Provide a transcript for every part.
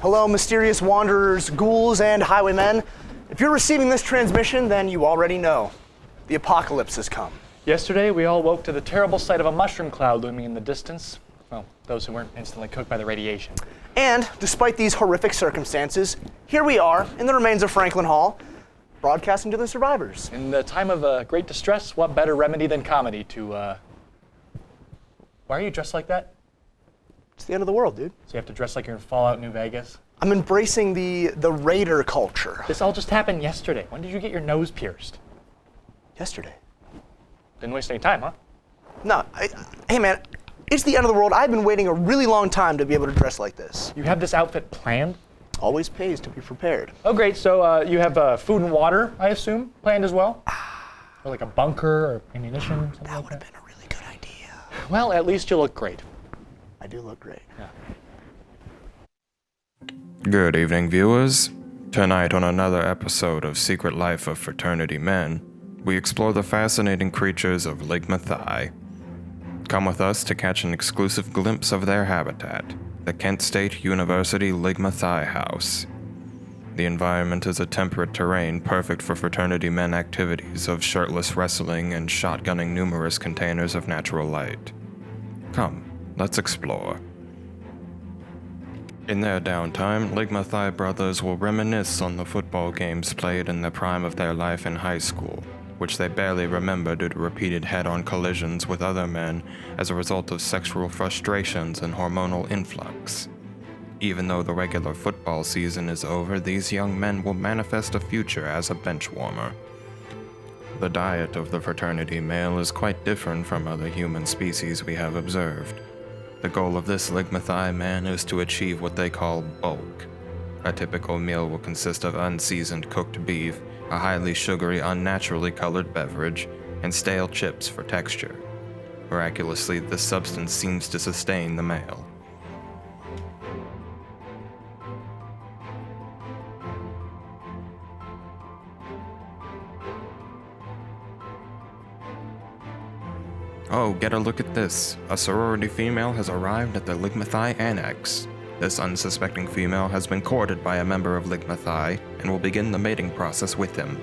Hello, mysterious wanderers, ghouls, and highwaymen. If you're receiving this transmission, then you already know. The apocalypse has come. Yesterday, we all woke to the terrible sight of a mushroom cloud looming in the distance. Well, those who weren't instantly cooked by the radiation. And, despite these horrific circumstances, here we are, in the remains of Franklin Hall, broadcasting to the survivors. In the time of great distress, what better remedy than comedy to, Why are you dressed like that? It's the end of the world, dude. So you have to dress like you're in Fallout New Vegas? I'm embracing the raider culture. This all just happened yesterday. When did you get your nose pierced? Yesterday. Didn't waste any time, huh? No, hey man, it's the end of the world. I've been waiting a really long time to be able to dress like this. You have this outfit planned? Always pays to be prepared. Oh, great. So you have food and water, I assume, planned as well? Or like a bunker or ammunition? Something That like would have been a really good idea. Well, at least you look great. I do look great. Yeah. Good evening, viewers. Tonight on another episode of Secret Life of Fraternity Men, we explore the fascinating creatures of Ligmathai. Come with us to catch an exclusive glimpse of their habitat, the Kent State University Ligmathai House. The environment is a temperate terrain perfect for fraternity men activities of shirtless wrestling and shotgunning numerous containers of natural light. Come, let's explore. In their downtime, Ligmathai brothers will reminisce on the football games played in the prime of their life in high school, which they barely remember due to repeated head-on collisions with other men as a result of sexual frustrations and hormonal influx. Even though the regular football season is over, these young men will manifest a future as a bench warmer. The diet of the fraternity male is quite different from other human species we have observed. The goal of this Ligmathai man is to achieve what they call bulk. A typical meal will consist of unseasoned cooked beef, a highly sugary, unnaturally colored beverage, and stale chips for texture. Miraculously, this substance seems to sustain the male. Oh, get a look at this. A sorority female has arrived at the Ligmathai Annex. This unsuspecting female has been courted by a member of Ligmathai and will begin the mating process with him.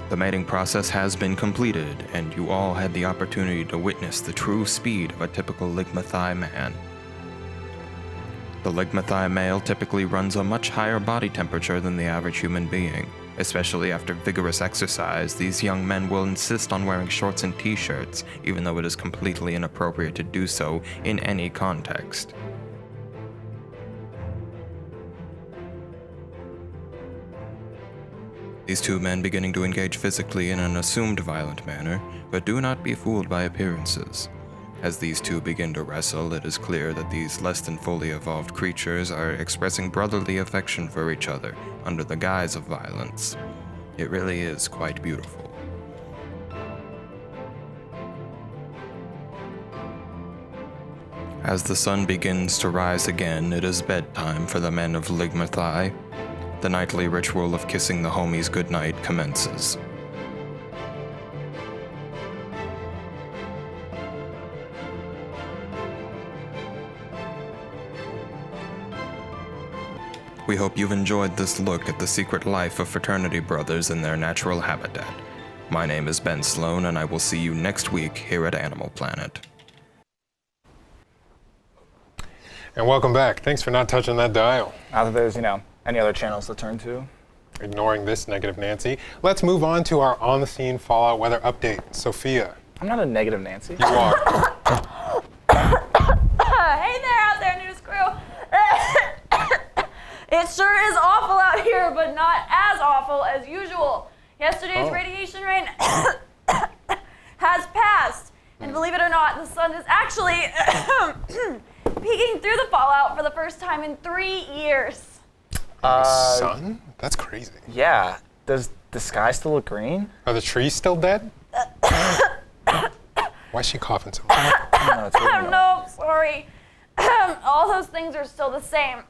The mating process has been completed, and you all had the opportunity to witness the true speed of a typical Ligmathai man. The Ligmathai male typically runs a much higher body temperature than the average human being. Especially after vigorous exercise, these young men will insist on wearing shorts and t-shirts, even though it is completely inappropriate to do so in any context. These two men beginning to engage physically in an assumed violent manner, but do not be fooled by appearances. As these two begin to wrestle, it is clear that these less than fully evolved creatures are expressing brotherly affection for each other under the guise of violence. It really is quite beautiful. As the sun begins to rise again, it is bedtime for the men of Ligmathai. The nightly ritual of kissing the homies goodnight commences. We hope you've enjoyed this look at the secret life of fraternity brothers in their natural habitat. My name is Ben Sloan, and I will see you next week here at Animal Planet. And welcome back. Thanks for not touching that dial. Now that there's, any other channels to turn to. Ignoring this negative Nancy. Let's move on to our on-the-scene Fallout weather update. Sophia. I'm not a negative Nancy. You are. Hey there out there, news crew. It sure is awful out here, but not as awful as usual. Yesterday's radiation rain has passed. And believe it or not, the sun is actually peeking through the fallout for the first time in 3 years. Sun? That's crazy. Yeah. Does the sky still look green? Are the trees still dead? Why is she coughing so much? No, it's really No, sorry. All those things are still the same.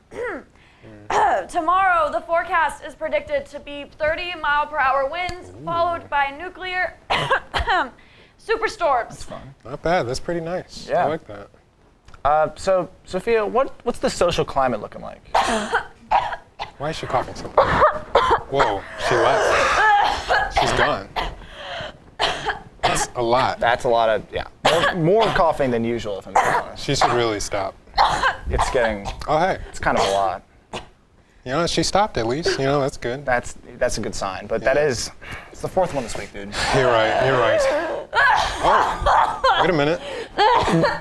Tomorrow, the forecast is predicted to be 30-mile-per-hour winds, followed by nuclear Superstorms. Not bad. That's pretty nice. Yeah. I like that. So, Sophia, what's the social climate looking like? Why is she coughing so much? Whoa, she left. She's gone. That's a lot. That's a lot of, yeah. More coughing than usual, if I'm being honest. She should really stop. It's getting, Oh, hey. it's kind of a lot. You know, she stopped at least. You know, that's good. That's a good sign. But Yeah. it's the fourth one this week, dude. You're right. You're right. Oh, wait a minute.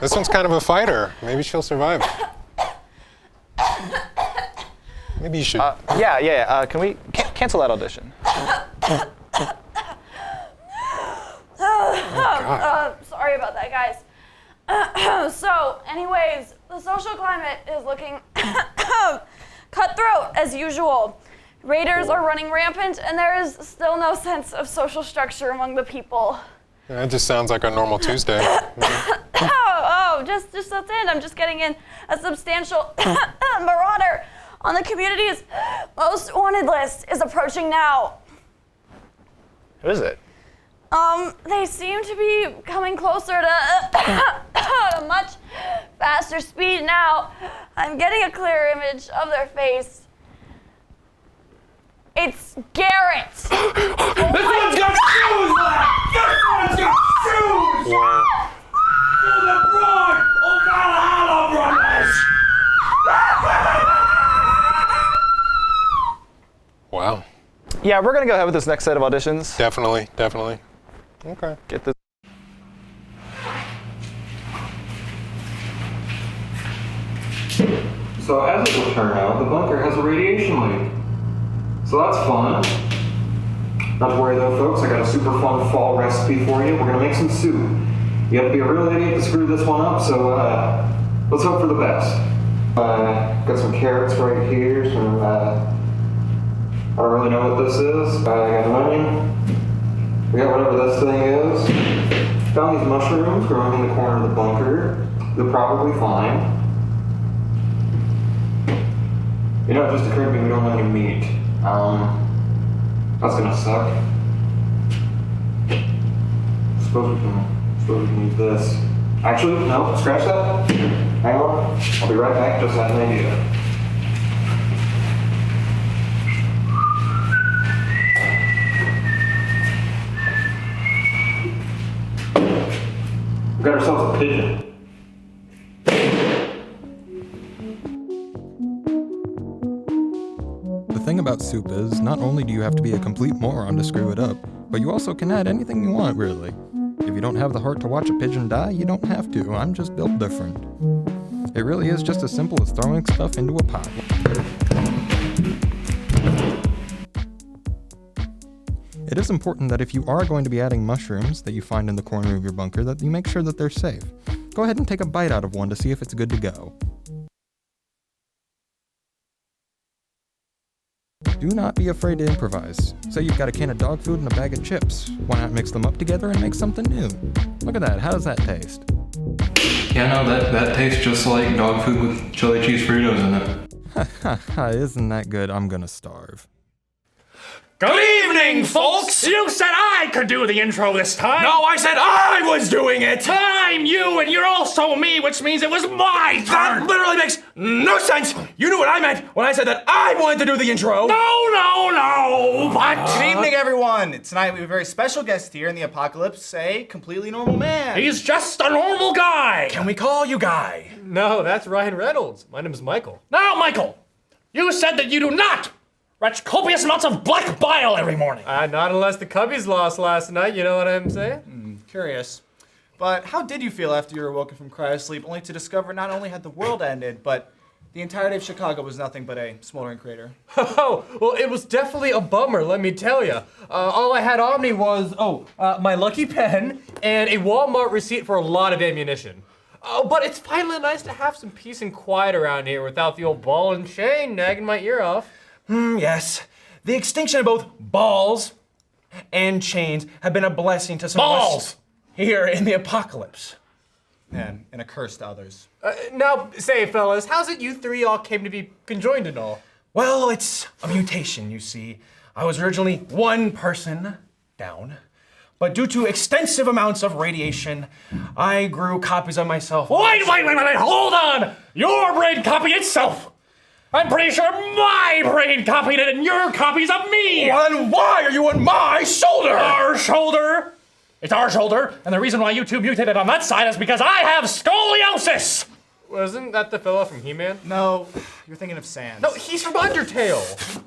This one's kind of a fighter. Maybe she'll survive. Maybe you should. Yeah. Can we cancel that audition? God. Sorry about that, guys. So, anyways, the social climate is looking cutthroat as usual. Raiders are running rampant, and there is still no sense of social structure among the people. That just sounds like a normal Tuesday. Just that's it. I'm just getting in. A substantial marauder on the community's most wanted list is approaching now. Who is it? They seem to be coming closer to a much faster speed now. I'm getting a clear image of their face. It's Garrett. This one's got shoes left! This one's got shoes! Wow. For the bride of Valhalla, brothers! Wow. Yeah, we're gonna go ahead with this next set of auditions. Definitely. Definitely. Okay. Get this. So as it will turn out, the bunker has a radiation leak. So that's fun. Not to worry though, folks, I got a super fun fall recipe for you. We're gonna make some soup. You have to be a real idiot to screw this one up, so let's hope for the best. Got some carrots right here, some, I don't really know what this is. I got an onion. We got whatever this thing is. Found these mushrooms growing in the corner of the bunker. They're probably fine. You know, it just occurred to me we don't have any meat. That's gonna suck. Suppose we can use this. Actually, no, scratch that. Hang on. I'll be right back, just had an idea. We got ourselves a pigeon. The thing about soup is, not only do you have to be a complete moron to screw it up, but you also can add anything you want, really. If you don't have the heart to watch a pigeon die, you don't have to. I'm just built different. It really is just as simple as throwing stuff into a pot. It is important that if you are going to be adding mushrooms that you find in the corner of your bunker, that you make sure that they're safe. Go ahead and take a bite out of one to see if it's good to go. Do not be afraid to improvise. Say you've got a can of dog food and a bag of chips. Why not mix them up together and make something new? Look at that, how does that taste? Yeah, no, that tastes just like dog food with chili cheese Fritos in it. Ha ha ha, isn't that good? I'm gonna starve. Good evening, folks! You said I could do the intro this time! No, I said I was doing it! I'm you, and you're also me, which means it was my turn! That literally makes no sense! You knew what I meant when I said that I wanted to do the intro! No, but... Good evening, everyone. Tonight we have a very special guest here in the apocalypse, a completely normal man. He's just a normal guy! Can we call you Guy? No, that's Ryan Reynolds. My name is Michael. Now, Michael, you said that you do not retch copious amounts of black bile every morning. Not unless the Cubbies lost last night, you know what I'm saying? Curious. But how did you feel after you were woken from cryosleep only to discover not only had the world ended, but the entirety of Chicago was nothing but a smoldering crater? Oh, well, it was definitely a bummer, let me tell you. All I had on me was, my lucky pen and a Walmart receipt for a lot of ammunition. But it's finally nice to have some peace and quiet around here without the old ball and chain nagging my ear off. Yes. The extinction of both balls and chains have been a blessing to some of us here in the apocalypse. And a curse to others. Now, say, fellas, how's it you three all came to be conjoined and all? Well, it's a mutation, you see. I was originally one person down, but due to extensive amounts of radiation, I grew copies of myself. Wait, hold on! Your brain copy itself! I'm pretty sure my brain copied it and your copies of me! Well, then why are you on my shoulder? Our shoulder? It's our shoulder, and the reason why you two mutated on that side is because I have scoliosis! Wasn't that the fella from He-Man? No, you're thinking of Sans. No, he's from Undertale.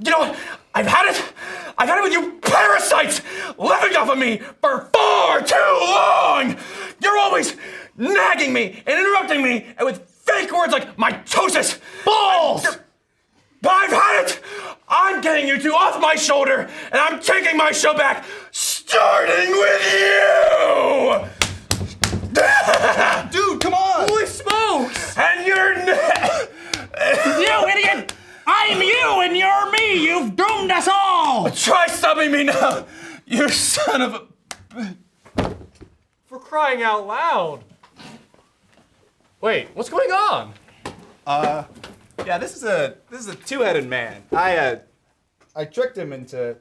You know what? I've had it with you parasites living off of me for far too long! You're always nagging me and interrupting me and with fake words like mitosis. Balls! I've had it! I'm getting you two off my shoulder and I'm taking my show back, starting with you! Dude, come on! Holy smokes! And you're You idiot! I'm you and you're me! You've doomed us all! Try stopping me now, you son of a... For crying out loud! Wait, what's going on? Yeah, this is a two-headed man. I tricked him into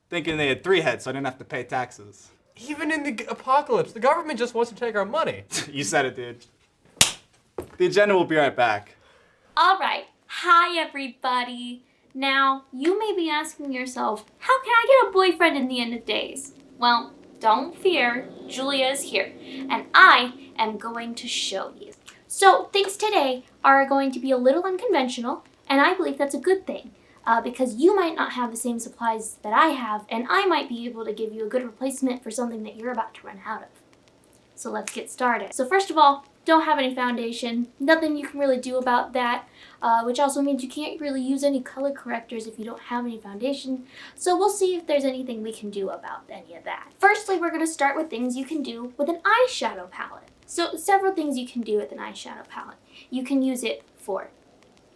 thinking they had 3 heads, so I didn't have to pay taxes. Even in the apocalypse, the government just wants to take our money. You said it, dude. The agenda will be right back. All right. Hi, everybody. Now, you may be asking yourself, how can I get a boyfriend in the end of days? Well, don't fear. Julia is here, and I am going to show you. So, things today are going to be a little unconventional, and I believe that's a good thing. Because you might not have the same supplies that I have, and I might be able to give you a good replacement for something that you're about to run out of. So let's get started. So first of all, don't have any foundation. Nothing you can really do about that, which also means you can't really use any color correctors if you don't have any foundation. So we'll see if there's anything we can do about any of that. Firstly, we're going to start with things you can do with an eyeshadow palette. So several things you can do with an eyeshadow palette. You can use it for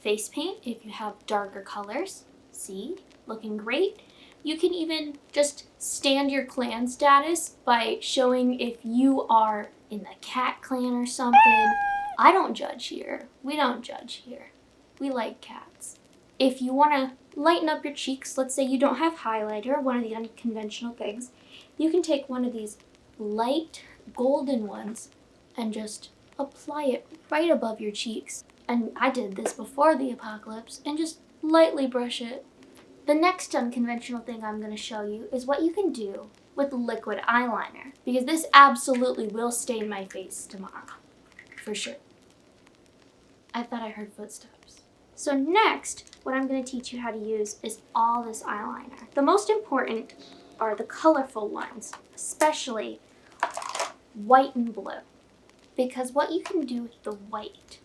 face paint if you have darker colors. See, looking great. You can even just stand your clan status by showing if you are in the cat clan or something. I don't judge here. We don't judge here. We like cats. If you want to lighten up your cheeks, let's say you don't have highlighter, one of the unconventional things, you can take one of these light golden ones and just apply it right above your cheeks. And I did this before the apocalypse, and just lightly brush it. The next unconventional thing I'm going to show you is what you can do with liquid eyeliner, because this absolutely will stain my face tomorrow, for sure. I thought I heard footsteps. So next, what I'm going to teach you how to use is all this eyeliner. The most important are the colorful ones, especially white and blue, because what you can do with the white,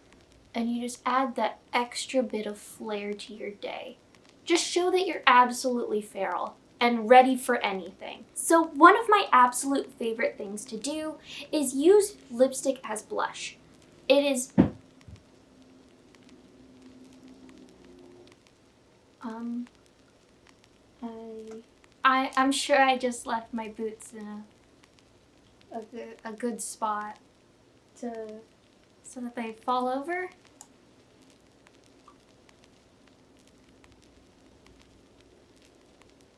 and you just add that extra bit of flair to your day. Just show that you're absolutely feral and ready for anything. So one of my absolute favorite things to do is use lipstick as blush. It is... I'm sure I just left my boots in a good spot so that they fall over.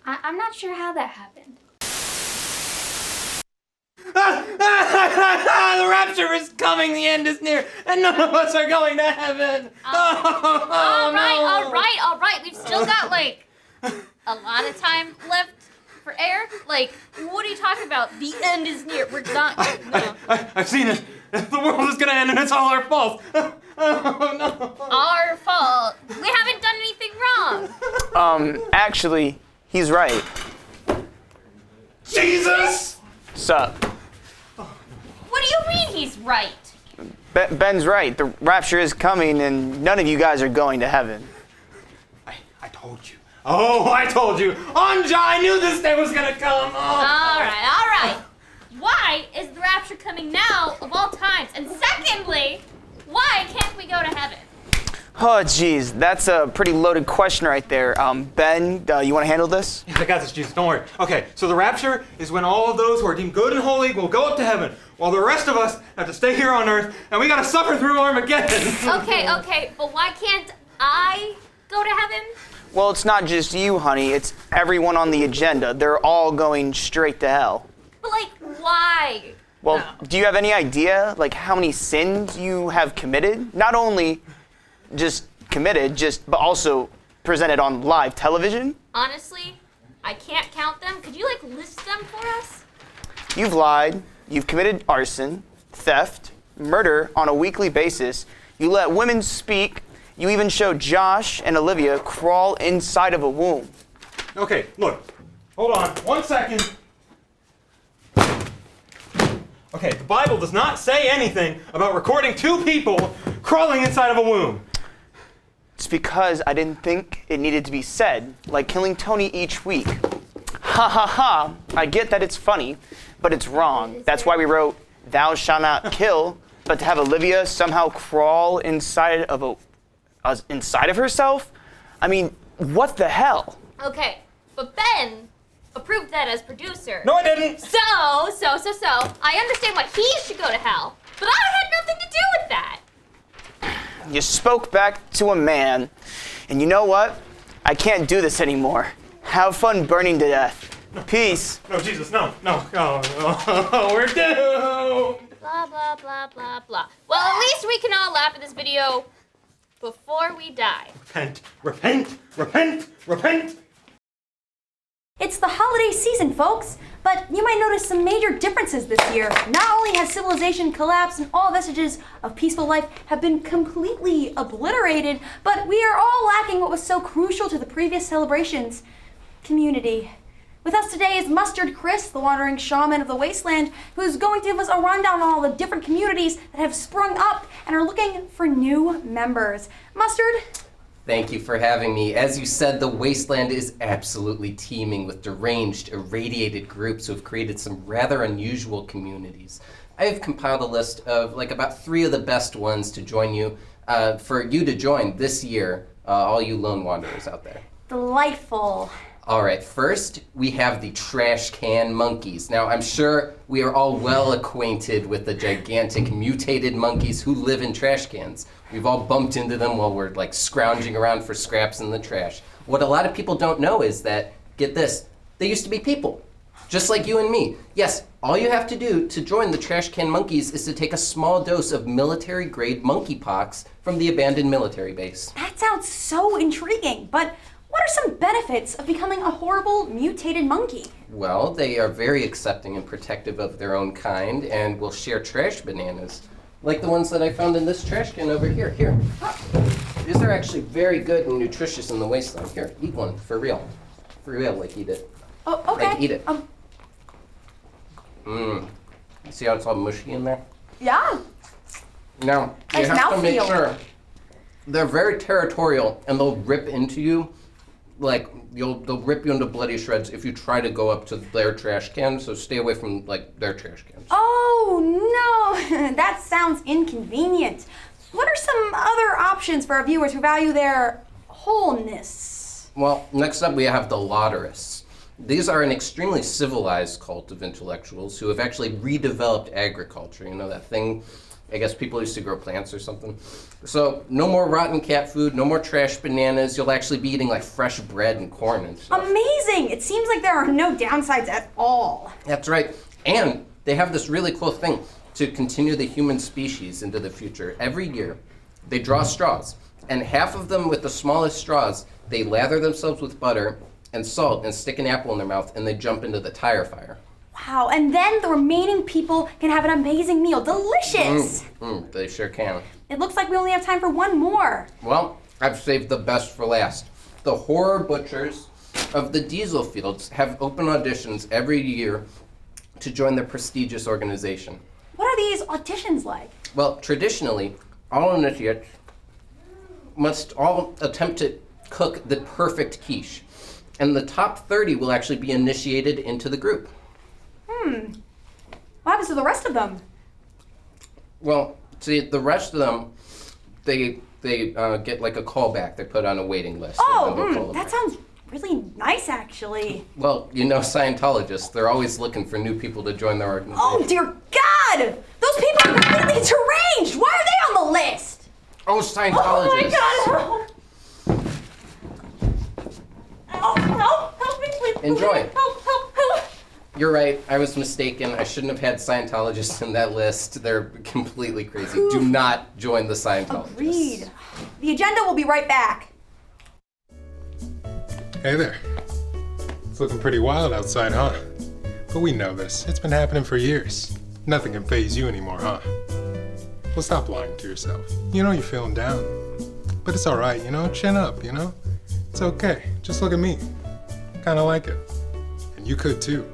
I'm not sure how that happened. The rapture is coming, the end is near, and none of us are going to heaven. All right. We've still got, like, a lot of time left for air. Like, what are you talking about? The end is near. We're not. No. I've seen it. The world is going to end, and it's all our fault. Oh, no. Our fault. We haven't done anything wrong. Actually, he's right. Jesus! Sup? What do you mean he's right? Ben's right. The rapture is coming, and none of you guys are going to heaven. I told you. Oh, I told you. Anja, I knew this day was going to come. Oh. All right. Why is the rapture coming now of all times? And secondly, why can't we go to heaven? Oh, geez. That's a pretty loaded question right there. Ben, you want to handle this? I got this, Jesus. Don't worry. Okay, so the rapture is when all of those who are deemed good and holy will go up to heaven, while the rest of us have to stay here on earth, and we got to suffer through Armageddon. Okay, but why can't I go to heaven? Well, it's not just you, honey. It's everyone on the agenda. They're all going straight to hell. But like, why? Well, do you have any idea, like, how many sins you have committed? Not only just committed, but also presented on live television? Honestly, I can't count them. Could you like list them for us? You've lied. You've committed arson, theft, murder on a weekly basis. You let women speak. You even show Josh and Olivia crawl inside of a womb. Okay, look. Hold on. 1 second. Okay, the Bible does not say anything about recording 2 people crawling inside of a womb. It's because I didn't think it needed to be said, like killing Tony each week. Ha ha ha. I get that it's funny, but it's wrong. That's why we wrote, "Thou shalt not kill," but to have Olivia somehow crawl inside of herself? I mean, what the hell? Okay, but Ben approved that as producer. No, I didn't. So, I understand why he should go to hell, but I had nothing to do with that. You spoke back to a man, and you know what? I can't do this anymore. Have fun burning to death. Peace. No, Jesus, no, we're doomed. Blah, blah, blah, blah, blah. Well, at least we can all laugh at this video before we die. Repent, repent, repent, repent. It's the holiday season, folks, but you might notice some major differences this year. Not only has civilization collapsed and all vestiges of peaceful life have been completely obliterated, but we are all lacking what was so crucial to the previous celebrations: community. With us today is Mustard Chris, the wandering shaman of the wasteland, who's going to give us a rundown on all the different communities that have sprung up and are looking for new members. Mustard? Thank you for having me. As you said, the wasteland is absolutely teeming with deranged, irradiated groups who have created some rather unusual communities. I have compiled a list of about 3 of the best ones to join you, for you to join this year, all you lone wanderers out there. Delightful. All right, first we have the trash can monkeys. Now, I'm sure we are all well acquainted with the gigantic mutated monkeys who live in trash cans. We've all bumped into them while we're scrounging around for scraps in the trash. What a lot of people don't know is that, get this, they used to be people, just like you and me. Yes, all you have to do to join the trash can monkeys is to take a small dose of military-grade monkeypox from the abandoned military base. That sounds so intriguing, but what are some benefits of becoming a horrible mutated monkey? Well, they are very accepting and protective of their own kind and will share trash bananas. Like the ones that I found in this trash can over here. Here. These are actually very good and nutritious in the wasteland. Here, eat one, for real. For real, eat it. Oh, okay. Eat it. See how it's all mushy in there? Yeah. Now, you Nice have to make mouthfeel. sure. They're very territorial and they'll rip into you. They'll rip you into bloody shreds if you try to go up to their trash can, so stay away from their trash cans. Oh, no. That sounds inconvenient. What are some other options for our viewers who value their wholeness? Well, next up we have the Lotterists. These are an extremely civilized cult of intellectuals who have actually redeveloped agriculture. You know that thing? I guess people used to grow plants or something. So no more rotten cat food, no more trash bananas. You'll actually be eating fresh bread and corn and stuff. Amazing. It seems like there are no downsides at all. That's right. And they have this really cool thing to continue the human species into the future. Every year, they draw straws. And half of them, with the smallest straws, they lather themselves with butter and salt and stick an apple in their mouth and they jump into the tire fire. Wow, and then the remaining people can have an amazing meal. Delicious! They sure can. It looks like we only have time for one more. Well, I've saved the best for last. The horror butchers of the diesel fields have open auditions every year to join their prestigious organization. What are these auditions like? Well, traditionally, all initiates must all attempt to cook the perfect quiche. And the top 30 will actually be initiated into the group. What happens to the rest of them? Well, see, the rest of them, they get a callback. They're put on a waiting list. That sounds really nice, actually. Well, Scientologists, they're always looking for new people to join their organization. Oh, dear God! Those people are completely deranged! Why are they on the list? Oh, Scientologists. Oh, my God! Enjoy. Help, help, help. You're right. I was mistaken. I shouldn't have had Scientologists in that list. They're completely crazy. Do not join the Scientologists. Agreed. The agenda will be right back. Hey there. It's looking pretty wild outside, huh? But we know this. It's been happening for years. Nothing can faze you anymore, huh? Well, stop lying to yourself. You know you're feeling down. But it's alright, you know? Chin up, you know? It's okay. Just look at me. Kinda like it. And you could too,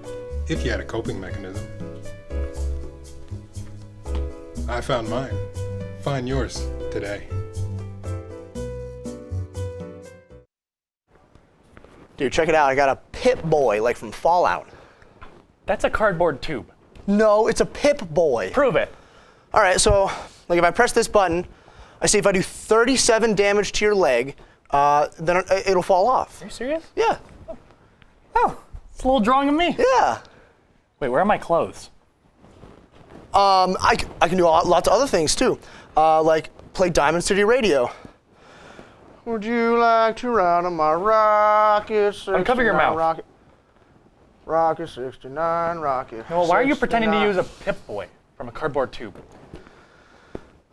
if you had a coping mechanism. I found mine. Find yours today. Dude, check it out. I got a Pip-Boy, like from Fallout. That's a cardboard tube. No, it's a Pip-Boy. Prove it. All right, so like if I press this button, I see if I do 37 damage to your leg, then it'll fall off. Are you serious? Yeah. Oh, it's a little drawing of me. Yeah. Wait, where are my clothes? I can do lots of other things too, like play Diamond City Radio. Would you like to ride on my rocket? 69 Uncover your mouth. Rocket, rocket 69, rocket. Well, why are you 69. pretending to use a Pip-Boy from a cardboard tube?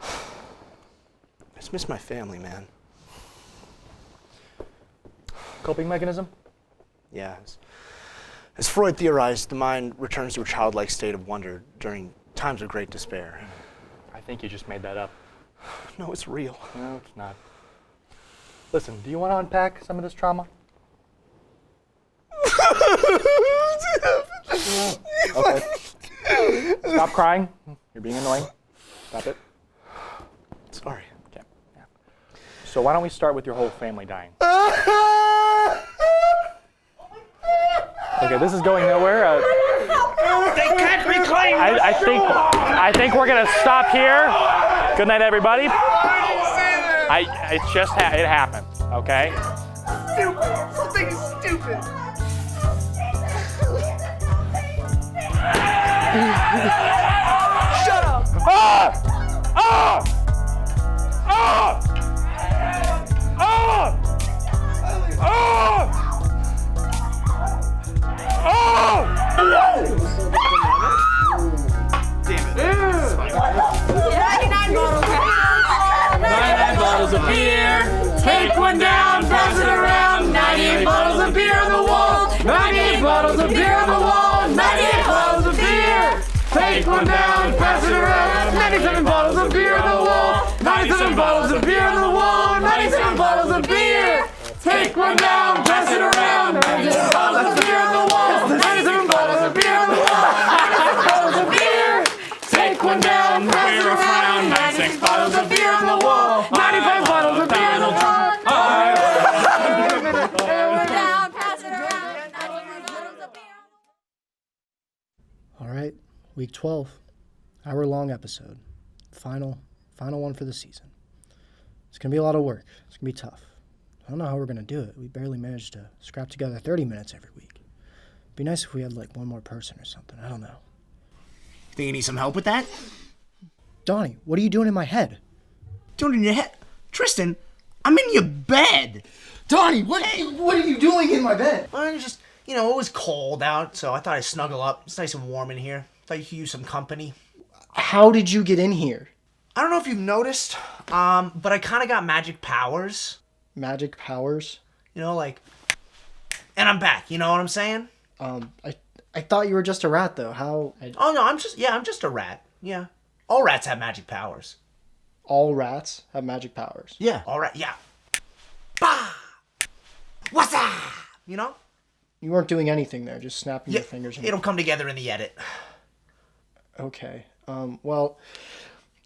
I just miss my family, man. Coping mechanism? Yeah. As Freud theorized, the mind returns to a childlike state of wonder during times of great despair. I think you just made that up. No, it's real. No, it's not. Listen, do you want to unpack some of this trauma? Okay. Stop crying. You're being annoying. Stop it. Sorry. Okay. Yeah. So why don't we start with your whole family dying? Okay, this is going nowhere. They can't reclaim I think we're gonna stop here. Good night, everybody. It's just it happened. Okay. Stupid. Something is stupid. Shut up. Damn it. 99 bottles of beer. Take one down, pass it around. 98 bottles of beer on the wall. 98 bottles of beer on the wall. 98 bottles of beer. Take one down, pass it around. 97 bottles of beer on the wall. 97 bottles of beer on the wall. 97 bottles of beer. Take one down, pass it around. 97 bottles of beer on the wall. 97 bottles of beer on the wall. 97 bottles of beer. Take one down, pass it around. 96 bottles of beer on the wall. 95 bottles of beer on the wall. All right, week 12, hour-long episode. Final one for the season. It's gonna be a lot of work. It's gonna be tough. I don't know how we're gonna do it. We barely managed to scrap together 30 minutes every week. It'd be nice if we had like one more person or something. I don't know. Think you need some help with that? Donnie, what are you doing in my head? Doing in your head? Tristan, I'm in your bed. Donnie, what are you doing in my bed? Well, just, it was cold out, so I thought I'd snuggle up. It's nice and warm in here. Thought you could use some company. How did you get in here? I don't know if you've noticed, but I kind of got magic powers. Magic powers? And I'm back. You know what I'm saying? I thought you were just a rat, though. How? Oh no, I'm just a rat. Yeah, all rats have magic powers. All rats have magic powers. Yeah, all right. Yeah. Bah! What's up? You weren't doing anything there, just snapping your fingers. It'll come together in the edit. Okay. Well,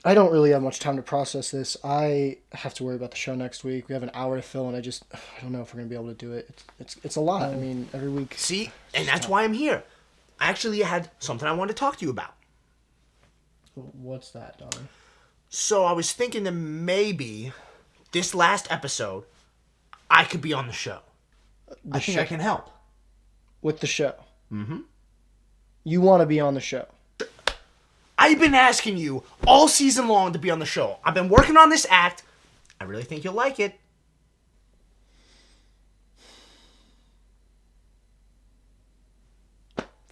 I don't really have much time to process this. I have to worry about the show next week. We have an hour to fill, and I don't know if we're gonna be able to do it. It's a lot. I mean, every week. See, and that's why I'm here. I actually had something I wanted to talk to you about. What's that, Donnie? So I was thinking that maybe this last episode, I could be on the show. I think I can help. With the show? Mm-hmm. You want to be on the show? I've been asking you all season long to be on the show. I've been working on this act. I really think you'll like it.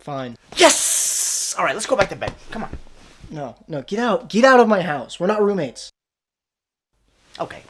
Fine. Yes! All right, let's go back to bed. Come on. No, get out. Get out of my house. We're not roommates. Okay.